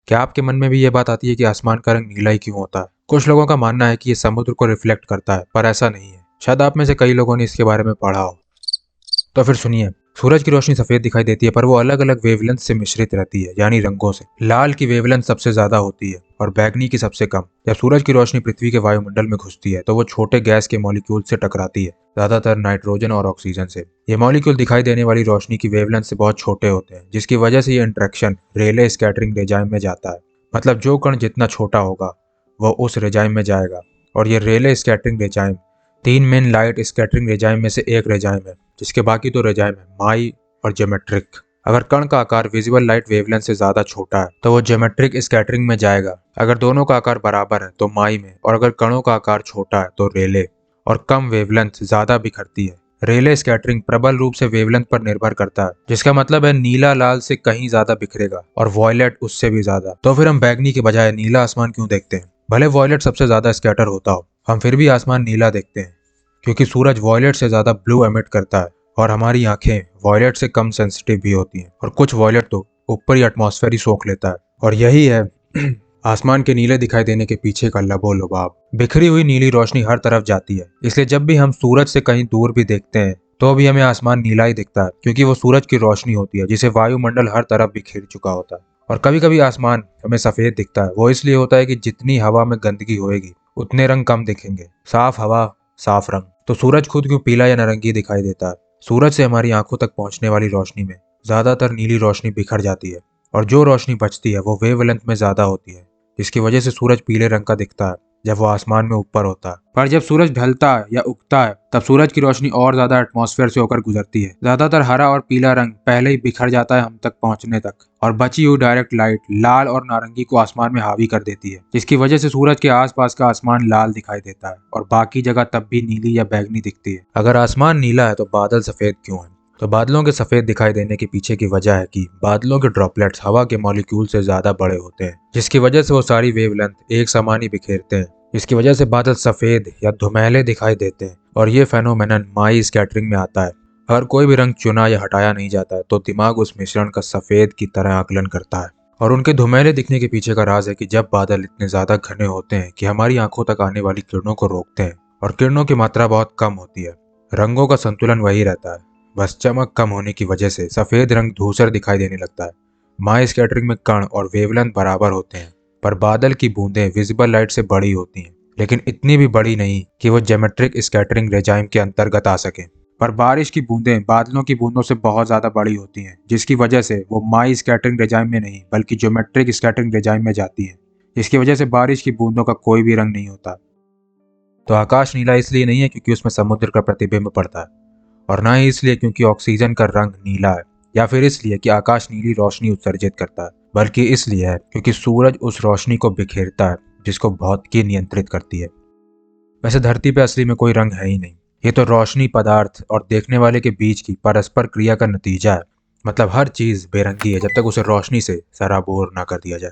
क्या आपके मन में भी ये बात आती है कि आसमान का रंग नीला ही क्यों होता है? कुछ लोगों का मानना है कि ये समुद्र को रिफ्लेक्ट करता है, पर ऐसा नहीं है। शायद आप में से कई लोगों ने इसके बारे में पढ़ा हो। तो फिर सुनिए। सूरज की रोशनी सफेद दिखाई देती है, पर वो अलग अलग वेवलेंथ से मिश्रित रहती है, यानी रंगों से। लाल की वेवलेंथ सबसे ज्यादा होती है और बैगनी की सबसे कम। जब सूरज की रोशनी पृथ्वी के वायुमंडल में घुसती है तो वो छोटे गैस के मॉलिक्यूल से टकराती है, ज्यादातर नाइट्रोजन और ऑक्सीजन से। ये मॉलिक्यूल दिखाई देने वाली रोशनी की वेवलेंथ से बहुत छोटे होते हैं, जिसकी वजह से ये इंटरेक्शन रेले स्कैटरिंग रेजाइम में जाता है। मतलब जो कण जितना छोटा होगा वह उस रेजाइम में जाएगा। और ये Rayleigh scattering regime 3 main light scattering regime में से एक रेजाइम है, जिसके बाकी 2 रेजाइम है, माई और ज्योमेट्रिक। अगर कण का आकार विजिबल लाइट वेवलेंथ से ज्यादा छोटा है तो वो ज्योमेट्रिक स्कैटरिंग में जाएगा। अगर दोनों का आकार बराबर है तो माई में, और अगर कणों का आकार छोटा है तो रेले। और कम वेवलेंथ ज्यादा बिखरती है। रेले स्कैटरिंग प्रबल रूप से वेवलेंथ पर निर्भर करता है, जिसका मतलब है नीला लाल से कहीं ज्यादा बिखरेगा और वॉयलेट उससे भी ज्यादा। तो फिर हम बैगनी के बजाय नीला आसमान क्यों देखते हैं? भले वॉयलेट सबसे ज्यादा स्कैटर होता हो, हम फिर भी आसमान नीला देखते हैं, क्योंकि सूरज वॉयलेट से ज्यादा ब्लू एमिट करता है और हमारी आंखें वॉयलेट से कम सेंसिटिव भी होती हैं। और कुछ वॉयलेट तो ऊपरी एटमॉस्फेयर ही सोख लेता है। और यही है आसमान के नीले दिखाई देने के पीछे का लबोलुबाब। बिखरी हुई नीली रोशनी हर तरफ जाती है, इसलिए जब भी हम सूरज से कहीं दूर भी देखते हैं तो भी हमें आसमान नीला ही दिखता है, क्योंकि वो सूरज की रोशनी होती है जिसे वायुमंडल हर तरफ बिखेर चुका होता है। और कभी कभी आसमान हमें सफेद दिखता है, वो इसलिए होता है कि जितनी हवा में गंदगी होएगी उतने रंग कम दिखेंगे। साफ हवा, साफ रंग। तो सूरज खुद क्यों पीला या नारंगी दिखाई देता है? सूरज से हमारी आंखों तक पहुंचने वाली रोशनी में ज्यादातर नीली रोशनी बिखर जाती है, और जो रोशनी बचती है वो वेवलेंथ में ज्यादा होती है, जिसकी वजह से सूरज पीले रंग का दिखता है जब वो आसमान में ऊपर होता है। पर जब सूरज ढलता है या उगता है तब सूरज की रोशनी और ज्यादा एटमॉस्फेयर से होकर गुजरती है। ज्यादातर हरा और पीला रंग पहले ही बिखर जाता है हम तक पहुंचने तक, और बची हुई डायरेक्ट लाइट लाल और नारंगी को आसमान में हावी कर देती है, जिसकी वजह से सूरज के आसपास का आसमान लाल दिखाई देता है और बाकी जगह तब भी नीली या बैगनी दिखती है। अगर आसमान नीला है तो बादल सफेद क्यों है? तो बादलों के सफेद दिखाई देने के पीछे की वजह है कि बादलों के ड्रॉपलेट्स हवा के मॉलिक्यूल से ज्यादा बड़े होते हैं, जिसकी वजह से वो सारी वेवलेंथ एक समान ही बिखेरते हैं, जिसकी वजह से बादल सफेद या धुमैले दिखाई देते हैं। और ये फेनोमेनन माई स्कैटरिंग में आता है। हर कोई भी रंग चुना या हटाया नहीं जाता है, तो दिमाग उस मिश्रण का सफेद की तरह आकलन करता है। और उनके धुमैले दिखने के पीछे का राज है कि जब बादल इतने ज्यादा घने होते हैं कि हमारी आंखों तक आने वाली किरणों को रोकते हैं, और किरणों की मात्रा बहुत कम होती है, रंगों का संतुलन वही रहता है, बस चमक कम होने की वजह से सफेद रंग धूसर दिखाई देने लगता है। माई स्कैटरिंग में कण और वेवलेंथ बराबर होते हैं, पर बादल की बूंदें विजिबल लाइट से बड़ी होती हैं, लेकिन इतनी भी बड़ी नहीं कि वो ज्योमेट्रिक स्कैटरिंग रेजाइम के अंतर्गत आ सके। पर बारिश की बूंदें बादलों की बूंदों से बहुत ज्यादा बड़ी होती हैं, जिसकी वजह से वो माई स्कैटरिंग रेजाइम में नहीं बल्कि ज्योमेट्रिक स्कैटरिंग रेजाइम में जाती हैं, जिसकी वजह से बारिश की बूंदों का कोई भी रंग नहीं होता। तो आकाश नीला इसलिए नहीं है क्योंकि उसमें समुद्र का प्रतिबिंब पड़ता है, और ना ही इसलिए क्योंकि ऑक्सीजन का रंग नीला है, या फिर इसलिए कि आकाश नीली रोशनी उत्सर्जित करता है, बल्कि इसलिए है क्योंकि सूरज उस रोशनी को बिखेरता है जिसको भौतिकी नियंत्रित करती है। वैसे धरती पे असली में कोई रंग है ही नहीं, ये तो रोशनी, पदार्थ और देखने वाले के बीच की परस्पर क्रिया का नतीजा है। मतलब हर चीज बेरंगी है जब तक उसे रोशनी से सराबोर ना कर दिया जाए।